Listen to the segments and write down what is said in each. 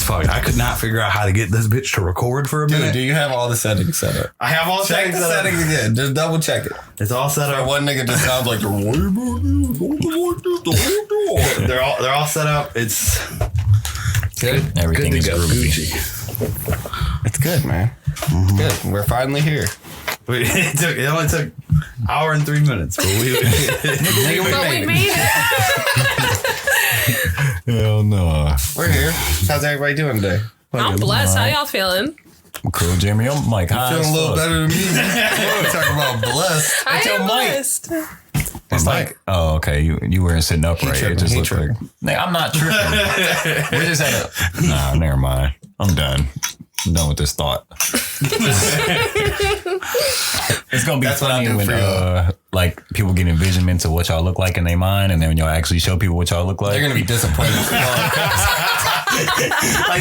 fucked. I could not figure out how to get this bitch to record for a minute. Do you have all the settings set up? I have all the settings set up. Check the settings again. Just double check it. It's all set up. One nigga just sounds like they're all set up. It's good. Everything good is Gucci. It's good, man. Mm-hmm. Good. We're finally here. It only took an hour and 3 minutes, but we made it. Hell no. We're here. How's everybody doing today? I'm blessed. How y'all feeling? I'm cool, Jimmy. I'm Mike. Feeling a little better than me. We're talking about blessed. I am blessed. It's like, oh, okay. You weren't sitting upright. It just looked like, I'm not tripping. We just had a, nah, never mind. I'm done. I'm done with this thought. It's gonna be funny when like people get envisionment to what y'all look like in their mind, and then when y'all actually show people what y'all look like, they're gonna be disappointed. Like,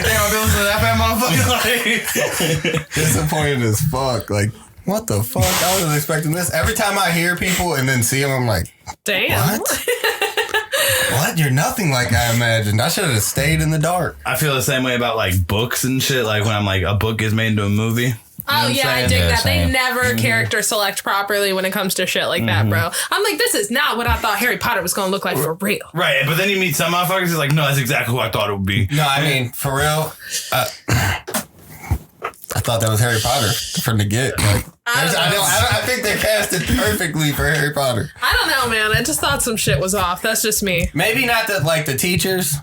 damn, I'm going to that bad motherfucker. Like, disappointed as fuck. Like, what the fuck? I wasn't expecting this. Every time I hear people and then see them, I'm like, damn. What? What? You're nothing like I imagined. I should have stayed in the dark. I feel the same way about like books and shit. Like when I'm like, a book gets made into a movie. Oh, yeah, I dig that. They never character select properly when it comes to shit like that, bro. I'm like, this is not what I thought Harry Potter was going to look like for real. Right, but then you meet some motherfuckers who's like, no, that's exactly who I thought it would be. No, I mean, for real, I thought that was Harry Potter from the get. Like, I think they cast it perfectly for Harry Potter. I don't know, man. I just thought some shit was off. That's just me. Maybe not the teachers.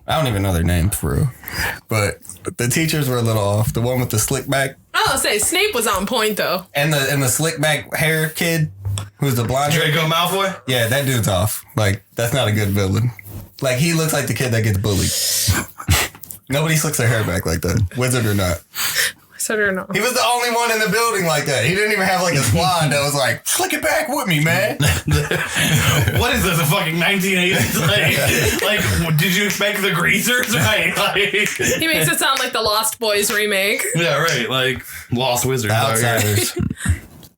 I don't even know their names for real. But the teachers were a little off. The one with the slick back. I was gonna say Snape was on point though. And the slick back hair kid who's the blonde Draco Malfoy? Yeah, that dude's off. Like, that's not a good villain. Like, he looks like the kid that gets bullied. Nobody slicks their hair back like that. Wizard or not. Wizard or not. He was the only one in the building like that. He didn't even have like a squad that was like, slick it back with me, man. What is this, a fucking 1980s? Like, did you expect the greasers? Right. Like, he makes it sound like the Lost Boys remake. Yeah, right. Like Lost Wizards. The Outsiders.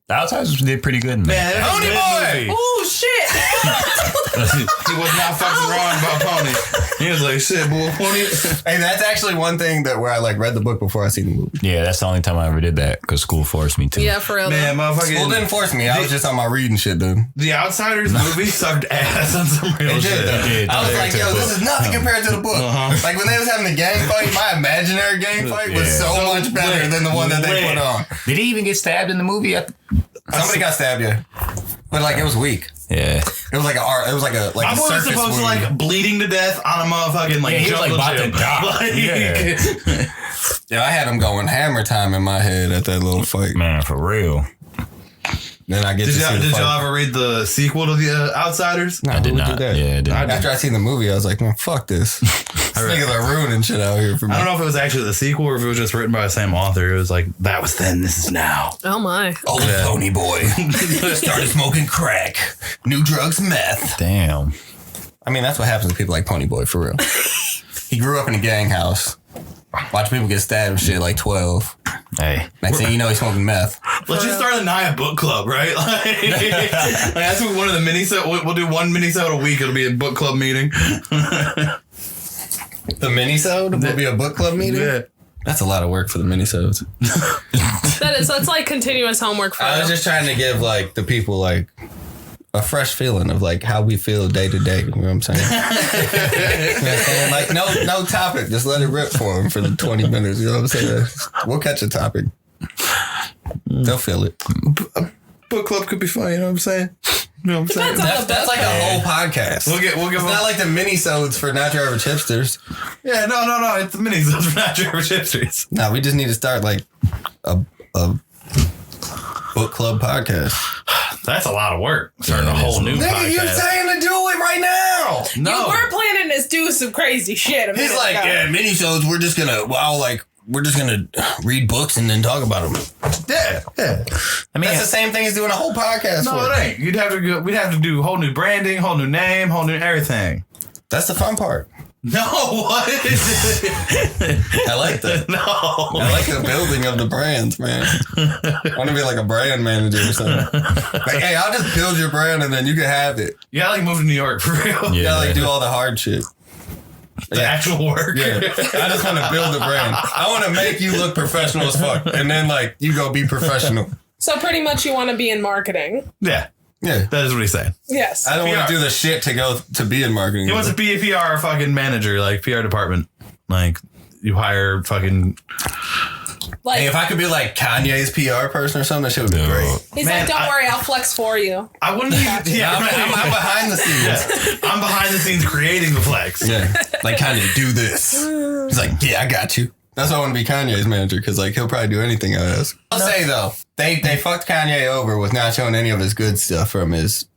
The Outsiders did pretty good, man. Pony Boy! Oh, shit. He was not fucking wrong about Pony. He was like, shit, boy, Pony. Hey, that's actually one thing that where I like read the book before I seen the movie. Yeah, that's the only time I ever did that because school forced me to. Yeah, for real. Man, motherfucker. School didn't force me. I was just on my reading shit, dude. The Outsiders movie sucked ass on some real shit. I was like, yo, this is nothing compared to the book. Like, when they was having the gang fight, my imaginary gang fight was so much better than the one that they put on. Did he even get stabbed in the movie? Somebody got stabbed, yeah. But like, it was weak. Yeah. It was like a my boy was supposed to like bleeding to death on a motherfucking like he was like about to die. Yeah, I had him going hammer time in my head at that little fight. Man, for real. Then I get Did y'all ever read the sequel to The Outsiders? No, I did not. Yeah, I did. After I seen the movie, I was like, man, fuck this. Niggas are ruining shit out here for me. I don't know if it was actually the sequel or if it was just written by the same author. It was like, that was then, this is now. Oh my. Old Pony Boy. Started smoking crack. New drugs, meth. Damn. I mean, that's what happens to people like Pony Boy, for real. He grew up in a gang house. Watch people get stabbed and shit like 12. Hey. Next thing you know, he's smoking meth. Let's just start a NYAH book club, right? Like that's what one of the minisode. We'll do one minisode a week. It'll be a book club meeting. The minisode will be a book club meeting? Yeah. That's a lot of work for the minisodes. That is, that's like continuous homework for I was them. just trying to give like the people like a fresh feeling of like how we feel day to day. You know what I'm saying? You know what I'm saying? Like no topic. Just let it rip for them for the 20 minutes. You know what I'm saying? We'll catch a topic. They'll feel it. Book club could be fun. You know what I'm saying? You know what I'm saying? That's like a whole podcast. We'll give it's not like the minisodes for Not Your Average Hipsters. Yeah, no. It's the minisodes for Not Your Average Hipsters. No, we just need to start like a book club podcast. That's a lot of work. Starting a whole new podcast. Nigga, you're saying to do it right now. No. You were planning to do some crazy shit. He's like, yeah, minisodes, we're just gonna read books and then talk about them. Yeah. I mean, that's the same thing as doing a whole podcast. No, it ain't. We'd have to do whole new branding, whole new name, whole new everything. That's the fun part. No, what? I like that. No. I like the building of the brands, man. I want to be like a brand manager or something. Like, hey, I'll just build your brand and then you can have it. You gotta like move to New York for real. You gotta like do all the hard shit. The actual work. Yeah. I just want to build a brand. I want to make you look professional as fuck. And then like you go be professional. So pretty much you want to be in marketing. Yeah. Yeah. That is what he's saying. Yes. I don't want to do the shit to go to be in marketing. He wants to be a PR fucking manager, like PR department. Like you hire fucking. Like, hey, if I could be like Kanye's PR person or something, that shit would be great. He's like, don't worry, I'll flex for you. I wouldn't even. Yeah, I'm behind the scenes. Yeah. I'm behind the scenes creating the flex. Yeah. Like Kanye, do this. He's like, yeah, I got you. That's why I want to be Kanye's manager because like he'll probably do anything I ask. I'll say though, they fucked Kanye over with not showing any of his good stuff from his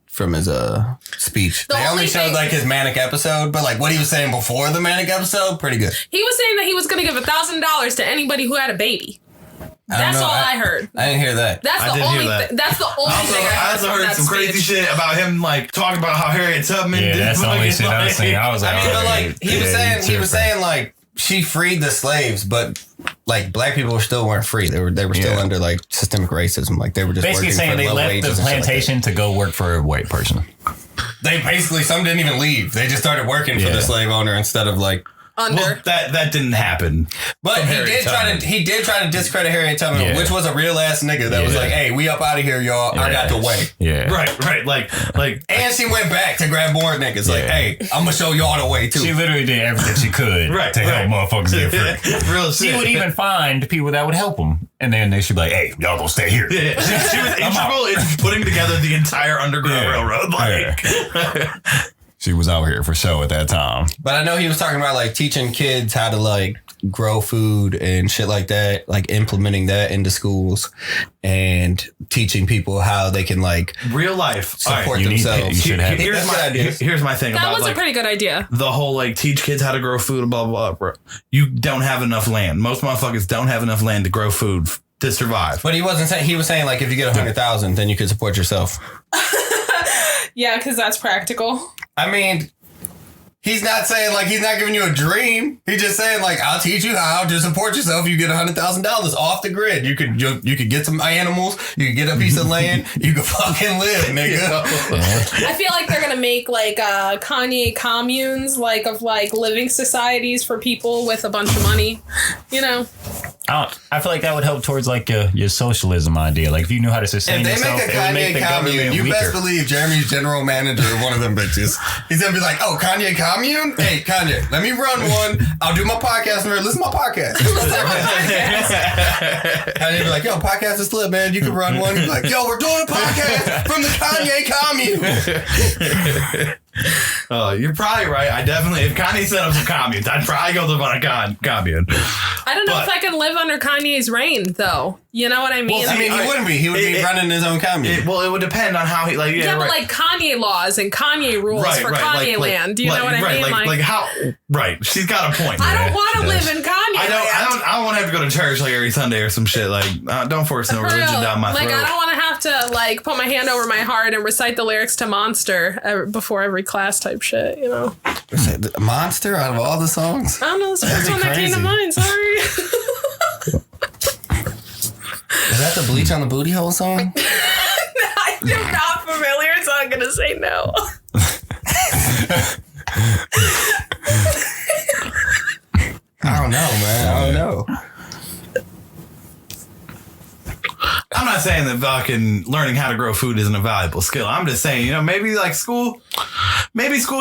speech. They only showed like his manic episode, but like what he was saying before the manic episode, pretty good. He was saying that he was going to give $1,000 to anybody who had a baby. That's all I heard. I didn't hear that. That's the only thing. That's the only thing I also heard some crazy shit about him, like talking about how Harriet Tubman. Yeah, that's the only shit I was saying. I was like, but like he was saying like she freed the slaves, but like black people weren't free. They were still under like systemic racism. Like they were just basically saying they left the plantation to go work for a white person. They basically some didn't even leave. They just started working for the slave owner instead of like. Well, that didn't happen. But he did try to discredit Harriet Tubman, which was a real ass nigga that was like, "Hey, we up out of here, y'all. I got the way." Yeah, right. Like, and she went back to grab more niggas. Like, "Hey, I'm gonna show y'all the way too." She literally did everything she could to help motherfuckers get free. Real shit. She would even find people that would help them, and then they should be like, "Hey, y'all gonna stay here." Yeah. She was integral in putting together the entire Underground Railroad. Like. She was out here for show at that time. But I know he was talking about like teaching kids how to like grow food and shit like that, like implementing that into schools and teaching people how they can like real life support themselves. Here's my thing. That was like, a pretty good idea. The whole like teach kids how to grow food and blah, blah, blah. You don't have enough land. Most motherfuckers don't have enough land to grow food to survive. But he wasn't saying, he was saying like if you get 100,000, then you could support yourself. Yeah, because that's practical. I mean, he's not saying like he's not giving you a dream. He's just saying like I'll teach you how to support yourself. You get $100,000 off the grid. You could get some animals. You could get a piece of land. You could fucking live, nigga. I feel like they're gonna make like Kanye communes, like of like living societies for people with a bunch of money. You know. I feel like that would help towards like your socialism idea. Like if you knew how to sustain yourself, if they make a Kanye commune, you best believe Jeremy's general manager of one of them bitches. He's gonna be like, "Oh, Kanye commune? Hey, Kanye, let me run one. I'll do my podcast and listen to my podcast." Kanye be like, "Yo, podcast is lit, man. You can run one." He'd be like, "Yo, we're doing a podcast from the Kanye commune." Oh, you're probably right. I definitely, if Kanye set up some communes, I'd probably go live on a commune. I don't know if I can live under Kanye's reign, though. You know what I mean? Well, I mean, he wouldn't be. He would be running his own commune. It would depend on how he, like, but like Kanye laws and Kanye rules for Kanye land. Do you know what I mean? Like how? Right. She's got a point. I don't want to live in Kanye land. I don't want to have to go to church like every Sunday or some shit. Like, don't force no religion down my throat. Like, I don't want to have to like put my hand over my heart and recite the lyrics to Monster before every class type shit. You know. Monster out of all the songs. I don't know. That's the first one that came to mind. Sorry. Is that the Bleach on the Booty Hole song? I'm not familiar, so I'm going to say no. I don't know, man. I don't know. I'm not saying that fucking learning how to grow food isn't a valuable skill. I'm just saying, you know, maybe school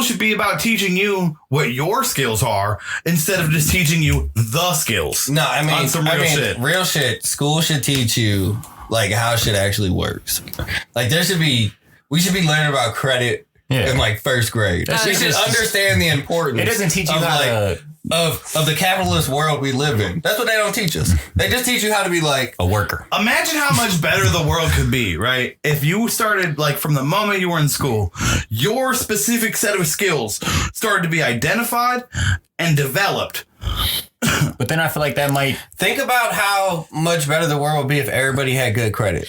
should be about teaching you what your skills are instead of just teaching you the skills. No, I mean, some shit. Real shit. School should teach you like how shit actually works. Like we should be learning about credit in like first grade. We should understand the importance. It doesn't teach you how to... Of the capitalist world we live in. That's what they don't teach us. They just teach you how to be like a worker. Imagine how much better the world could be, right? If you started like from the moment you were in school, your specific set of skills started to be identified and developed. But then I feel like that might... Think about how much better the world would be if everybody had good credit.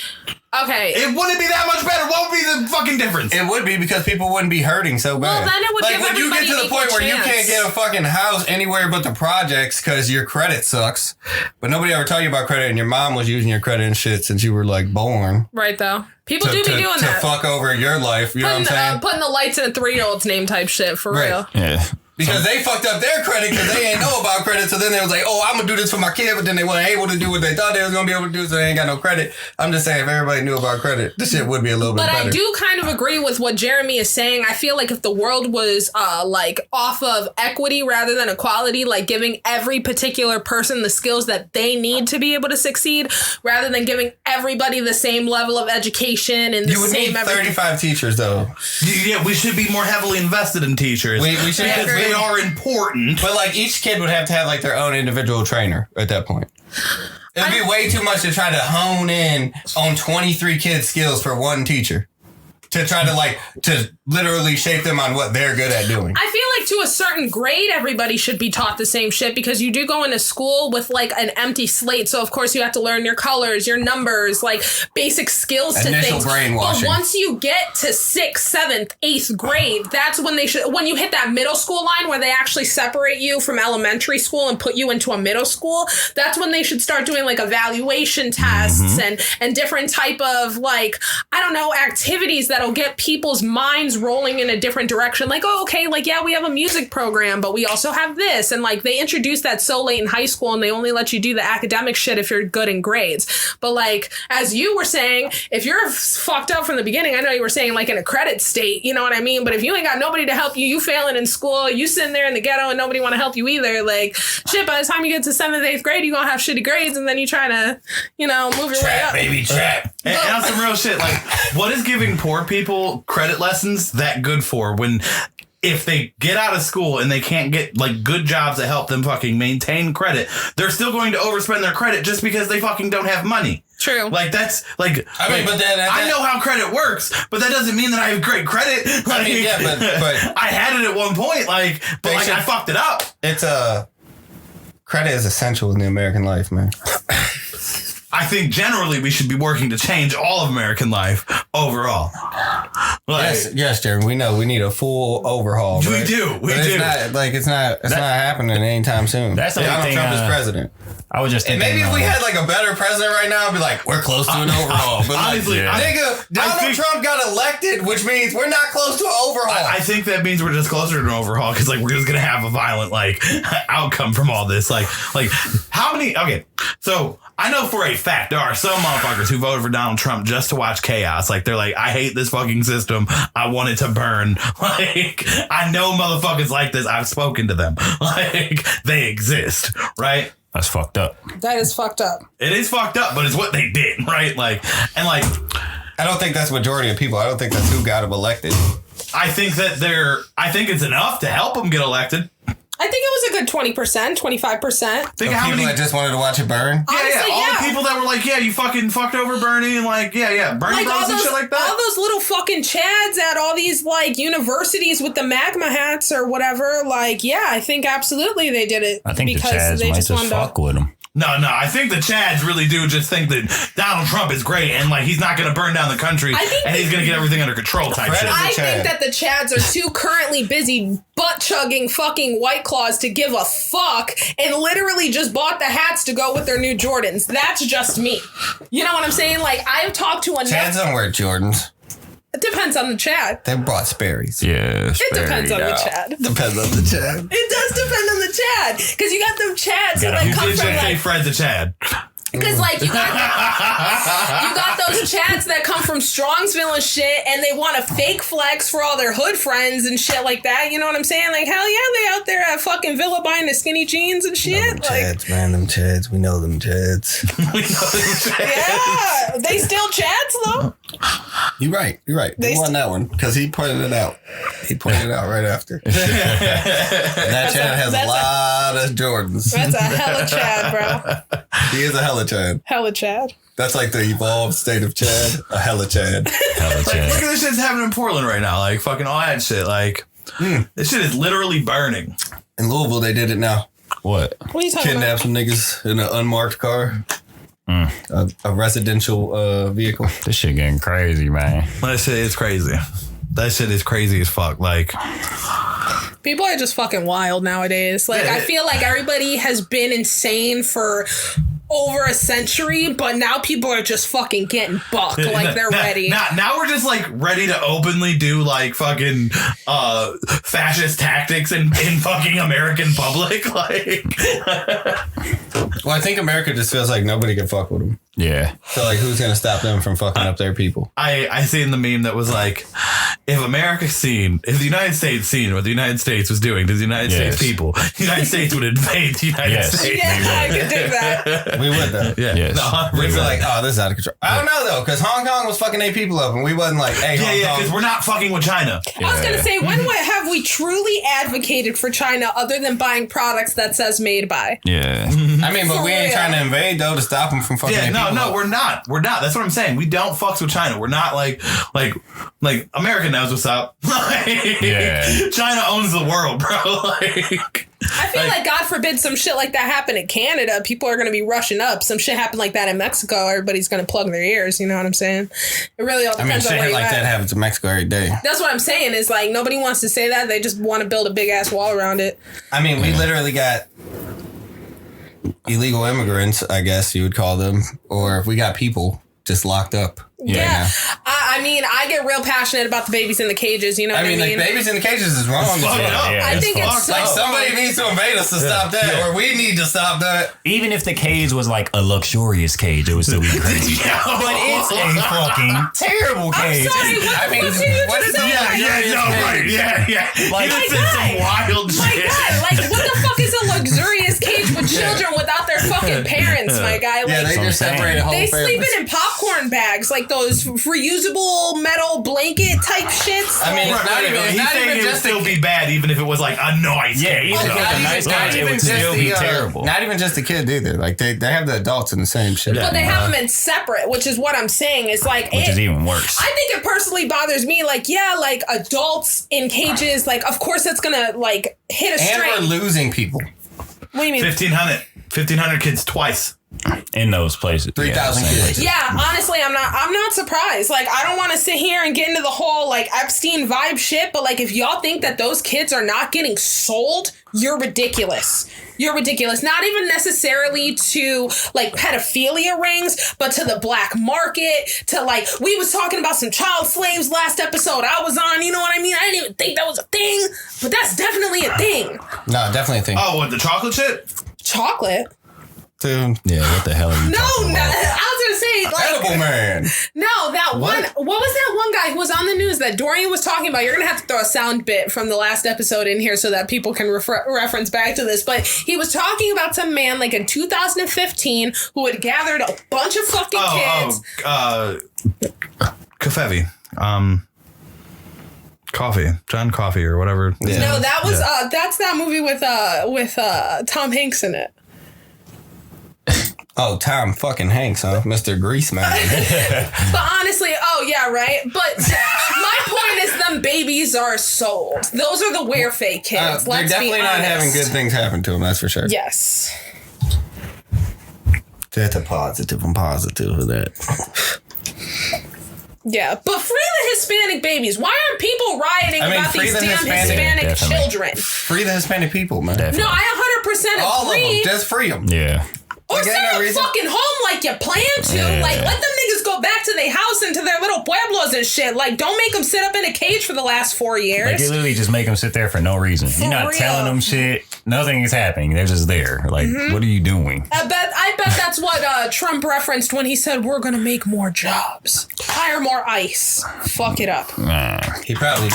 Okay. It wouldn't be that much better. What would be the fucking difference? It would be because people wouldn't be hurting so bad. Well, then it would like give when you get to the point where you chance. can't get a fucking house anywhere but the projects because your credit sucks. But nobody ever taught you about credit, and your mom was using your credit and shit since you were like born. Right, though. People do be doing that. To fuck over your life. You know what I'm saying? Putting the lights in a 3-year-old's name type shit, for real. Yeah. Because they fucked up their credit because they ain't know about credit. So then they was like, oh, I'm going to do this for my kid. But then they weren't able to do what they thought they was going to be able to do. So they ain't got no credit. I'm just saying, if everybody knew about credit, this shit would be a little bit better. But I do kind of agree with what Jeremy is saying. I feel like if the world was like off of equity rather than equality, like giving every particular person the skills that they need to be able to succeed, rather than giving everybody the same level of education and the you would same need everything. 35 teachers, though. Yeah, we should be more heavily invested in teachers. We should because they are important. But like each kid would have to have like their own individual trainer at that point. It'd be way too much to try to hone in on 23 kids' skills for one teacher. To try to literally shape them on what they're good at doing. I feel like to a certain grade, everybody should be taught the same shit because you do go into school with like an empty slate. So of course you have to learn your colors, your numbers, like basic skills to Initial things. brainwashing. But once you get to 6th, 7th, 8th grade, that's when when you hit that middle school line where they actually separate you from elementary school and put you into a middle school. That's when they should start doing like evaluation tests and different type of like, I don't know, activities that'll get people's minds rolling in a different direction. Like, oh, okay, like, yeah, we have a music program, but we also have this. And like, they introduced that so late in high school and they only let you do the academic shit if you're good in grades. But like, as you were saying, if you're fucked up from the beginning, I know you were saying like in a credit state, you know what I mean? But if you ain't got nobody to help you, you failing in school, you sitting there in the ghetto and nobody want to help you either. Like, shit, by the time you get to 7th, 8th grade, you're gonna have shitty grades and then you try to, you know, move your way up. Baby, trap. And on some real shit, like, what is giving poor people credit lessons that good for when if they get out of school and they can't get like good jobs that help them fucking maintain credit, they're still going to overspend their credit just because they fucking don't have money. True. Like that's like I mean, but then I know how credit works, but that doesn't mean that I have great credit. Like, I mean, yeah, but I had it at one point, like, but like I fucked it up. It's credit is essential in the American life, man. I think generally we should be working to change all of American life overall. Like, Yes, Jeremy. We know we need a full overhaul. We right? do. But it's not happening anytime soon. That's the only Donald thing, Trump is president. I was just And thinking. maybe if we had like a better president right now, I'd be like, we're close to an overhaul. But honestly, like, nigga, Donald Trump got elected, which means we're not close to an overhaul. I think that means we're just closer to an overhaul because like we're just gonna have a violent like outcome from all this. Like how many? Okay, so I know for a fact there are some motherfuckers who voted for Donald Trump just to watch chaos. Like they're like, I hate this fucking system. I want it to burn. Like I know motherfuckers like this. I've spoken to them. Like they exist, right? That's fucked up. That is fucked up. It is fucked up, but it's what they did, right? Like, and like, I don't think that's majority of people. I don't think that's who got him elected. I think it's enough to help them get elected. I think it was a good 20%, 25%. Think how People many that just wanted to watch it burn. Honestly, all the people that were like, yeah, you fucking fucked over Bernie and like, yeah, Bernie Like Bros and shit like that. all those little fucking chads at all these like universities with the magma hats or whatever. Like, yeah, I think absolutely they did it. I think the because Chads they might just just wanted fuck to. with him. No, I think the Chads really do just think that Donald Trump is great and like he's not going to burn down the country and he's going to get everything under control type shit. I think that the Chads are too currently busy butt chugging fucking White Claws to give a fuck and literally just bought the hats to go with their new Jordans. That's just me. You know what I'm saying? Like I've talked to enough. Chads don't wear Jordans. It depends on the Chad. They brought Sperry's. Yeah, It depends on the Chad. Depends on the Chad. It does depend on the Chad. Because you got them Chads that You come did from just say like... Fred's a Chad. Because like you got those Chads that come from Strongsville and shit and they want to fake flex for all their hood friends and shit like that. You know what I'm saying? Like, hell yeah, they out there at fucking Villa buying the skinny jeans and shit. Them Chads, man, them Chads. We know them Chads. Yeah, they still Chads though. You're right. They won that one because he pointed it out. He pointed it out right after. And that Chad has a lot of Jordans. That's a hella Chad, bro. He is a hella Chad. Hella Chad. That's like the evolved state of Chad. A hella Chad. Hella Like, Chad. look at this shit's happening in Portland right now. Like fucking all that shit. Like this shit is literally burning. In Louisville, they did it now. What? What are you talking Kidnap about? some niggas in an unmarked car. A residential vehicle. This shit getting crazy, man. That shit is crazy. That shit is crazy as fuck. Like People are just fucking wild nowadays. Like, I feel like everybody has been insane for over a century, but now people are just fucking getting buck. Like, they're ready. Now we're just like ready to openly do like fucking fascist tactics in fucking American public. Like, well, I think America just feels like nobody can fuck with them. Yeah. So like, who's gonna stop them from fucking up their people? I seen the meme that was like, if the United States seen what the United States was doing to the United States people, the United States would invade the United States. Yeah, I could dig that. We would though. Yeah. Yes. No, We'd be like, oh, this is out of control. I don't know though, because Hong Kong was fucking 8 people up, and we wasn't like, hey, Hong Kong. because we're not fucking with China. I was going to say, when have we truly advocated for China other than buying products that says made by? Yeah. I mean, but we ain't trying to invade though to stop them from fucking. Yeah, 8 people no, up. we're not. We're not. That's what I'm saying. We don't fucks with China. We're not like America knows what's up. China owns the world, bro. I feel like God forbid some shit like that happen in Canada, people are going to be rushing up. Some shit happened like that in Mexico, everybody's going to plug their ears. You know what I'm saying? It really all depends on where shit you're like at. that happens in Mexico every day. That's what I'm saying. Is like nobody wants to say that. They just want to build a big ass wall around it. I mean, we literally got illegal immigrants, I guess you would call them, or we got people just locked up. Yeah. I mean, I get real passionate about the babies in the cages. You know what I mean? Like, babies in the cages is wrong. It's fucked up. Yeah, I think it's so like somebody needs to invade us to stop that, or we need to stop that. Even if the cage was like a luxurious cage, it would still be crazy. But it's a fucking terrible cage. I'm sorry, what is that? Yeah. Like, you said some wild My shit. God, like what the fuck is a luxurious cage with children without their fucking parents, my guy? Like, Yeah, they just separate a whole they family. sleeping in popcorn bags, like those reusable metal blanket type shits. I mean, He's saying it would still be bad even if it was like a nice cage. even if it was a nice cage, it would still be terrible. Not even just the kids either. Like they have the adults in the same shit. But they have them in separate, which is what I'm saying. It's like Which is even worse. I think it personally bothers me. Like, yeah, like adults in cages. Like, of course, that's gonna like hit a And string. we're losing people. What do you mean? 1,500 kids twice. In those places. 3,000 same kids. places. Yeah, honestly, I'm not surprised. Like, I don't want to sit here and get into the whole like Epstein vibe shit, but like if y'all think that those kids are not getting sold, you're ridiculous. You're ridiculous. Not even necessarily to like pedophilia rings, but to the black market, to like, we was talking about some child slaves last episode I was on, you know what I mean? I didn't even think that was a thing, but that's definitely a thing. No, definitely a thing. Oh, what, the chocolate shit? Chocolate? Dude. Yeah, what the hell are you talking about? I was gonna say like Edible man. no, that What? one. What was that one guy who was on the news that Dorian was talking about? You're gonna have to throw a sound bit from the last episode in here so that people can reference back to this. But he was talking about some man like in 2015 who had gathered a bunch of fucking kids. Kafevi. Coffee. John Coffee or whatever. Yeah. No, that was that's that movie with Tom Hanks in it. Oh, Tom fucking Hanks, huh? Mr. Greaseman. But honestly, oh yeah, right. But my point is, them babies are sold. Those are the wear fake kids. They're Let's definitely be not honest. having good things happen to them, that's for sure. Yes. That's a positive. I'm positive of that. Yeah, but free the Hispanic babies. Why aren't people rioting about free these the damn Hispanic- Hispanic Definitely. children? Free the Hispanic people, man. Definitely. No, I 100% All of them. agree. Just free them. Yeah. Or Like, send ain't no them reason. fucking home like you plan to. Yeah. Like, let them niggas go back to their house and to their little pueblos and shit. Like, don't make them sit up in a cage for the last 4 years. Like, you literally just make them sit there for no reason. You're not real. telling them shit. Nothing is happening. They're just there. Like, what are you doing? I bet that's what Trump referenced when he said we're gonna make more jobs, hire more ICE, fuck it up. He probably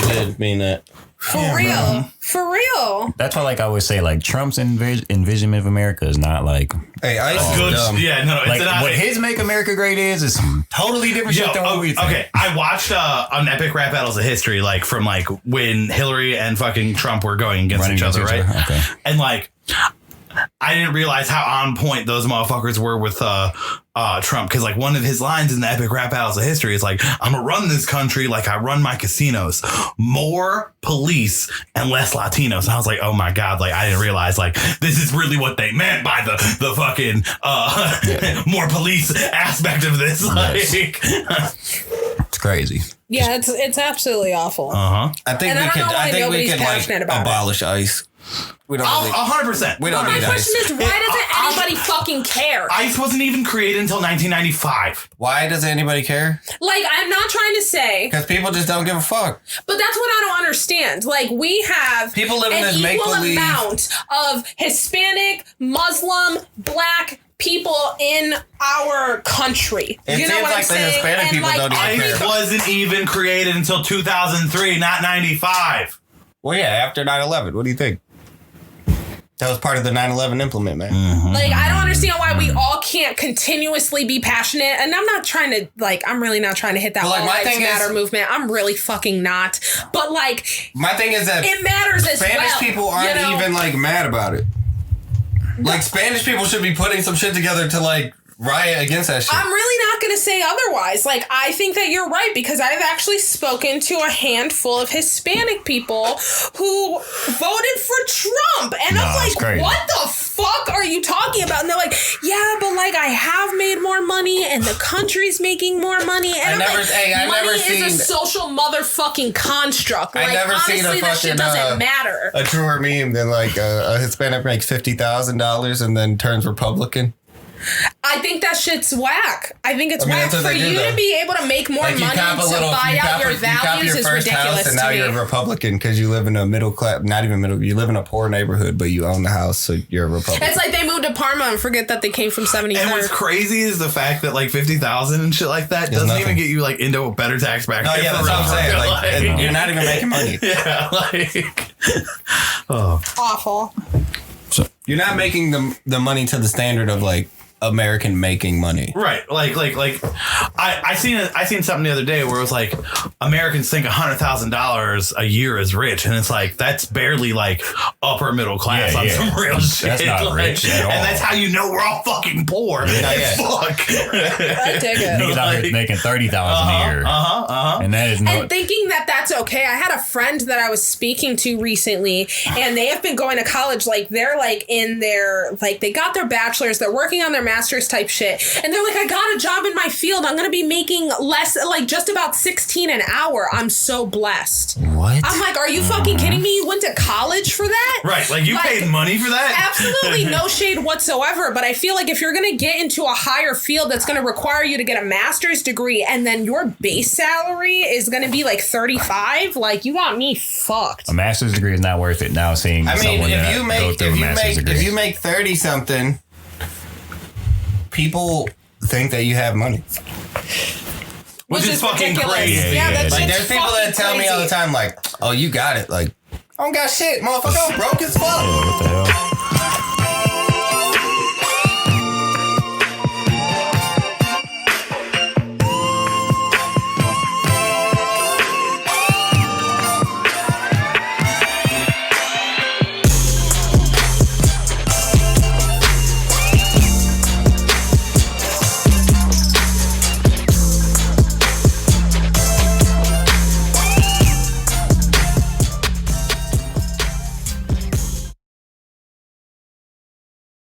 did mean that. For real. That's why, like, I always say, like, Trump's envisionment of America is not like Hey, ICE is Good. dumb. Yeah, no, it's like not. what his "Make America Great" is some totally different shit than what we think. Okay, I watched an epic rap battles of history, like from like when Hillary and fucking Trump were going against Running each other, right? against each other, okay. And like, I didn't realize how on point those motherfuckers were with Trump, because like one of his lines in the epic rap battles of history is like, "I'm gonna run this country like I run my casinos, more police and less Latinos." And I was like, oh my god, like I didn't realize like this is really what they meant by the fucking more police aspect of this. Like, It's crazy. Yeah, it's absolutely awful. uh-huh. I think And I we don't could. know why I think we nobody's could passionate like about it. abolish ICE. We don't. 100%. We don't My need question ICE. is, why doesn't anybody fucking care? ICE wasn't even created until 1995. Why does anybody care? Like, I'm not trying to say, Because people just don't give a fuck. but that's what I don't understand. Like, we have People live in an this equal make-believe- amount of Hispanic, Muslim, Black people in our country. It You know seems what like I'm the saying? Hispanic And, people like, don't even ICE care. wasn't even created until 2003, not 95. Well, yeah, after 9/11. What do you think? That was part of the 9/11 implement, man. Like, I don't understand why we all can't continuously be passionate. And I'm not trying to, like, I'm really not trying to hit that But, like, All my Lives thing is- Matter movement. I'm really fucking not. But, like, My thing is that it matters as Spanish well. people aren't you know? even, like, mad about it. Like, Spanish people should be putting some shit together to, like, riot against that shit. I'm really not going to say otherwise. Like, I think that you're right because I've actually spoken to a handful of Hispanic people who voted for Trump. And I'm it's like, crazy. what the fuck are you talking about? And they're like, yeah, but like I have made more money and the country's making more money. And I I'm never- like, hey, I money never is seen- a social motherfucking construct. I Like, never seen a honestly, that shit fucking, doesn't matter. a truer meme than, like, a Hispanic makes $50,000 and then turns Republican. I think that shit's whack. I think it's I mean, whack that's what for they do, you though. to be able to make more Like, you money cop a to little, buy you out cop your you cop values your is first house ridiculous and to now me. you're a Republican because you live in a middle class, not even middle, you live in a poor neighborhood, but you own the house, so you're a Republican. It's like they moved to Parma and forget that they came from 73rd. And what's crazy is the fact that like 50,000 and shit like that doesn't nothing. even get you like into a better tax bracket. No, yeah, that's what I'm saying. Like, you're not even making money. Yeah, like awful. You're not making the money to the standard of like American making money. right. Like I seen something the other day where it was like Americans think $100,000 a year is rich, and it's like that's barely like upper middle class Yeah, on yeah. some real shit. That's not like, rich at all. And that's how you know we're all fucking poor. yeah. Fuck. I dig it. Niggas out here making $30,000 a year. And that is And thinking that that's okay. I had a friend that I was speaking to recently, and they have been going to college. Like, they're like in their, like, they got their bachelor's, they're working on their master's type shit. And they're like, I got a job in my field. I'm going to be making less, like just about 16 an hour. I'm so blessed. What? I'm like, are you fucking kidding me? You went to college for that? Right. Like you paid money for that? Absolutely no shade whatsoever. But I feel like if you're going to get into a higher field that's going to require you to get a master's degree and then your base salary is going to be like 35, like you want me fucked. A master's degree is not worth it now. Seeing I mean, someone if that you go make through a master's degree. if you make 30 something, people think that you have money. Which is fucking crazy. Yeah, Yeah, that's Like there's people that tell me all the time, like, "Oh, you got it." Like, I don't got shit, motherfucker. I'm broke as fuck. Yeah, what the hell?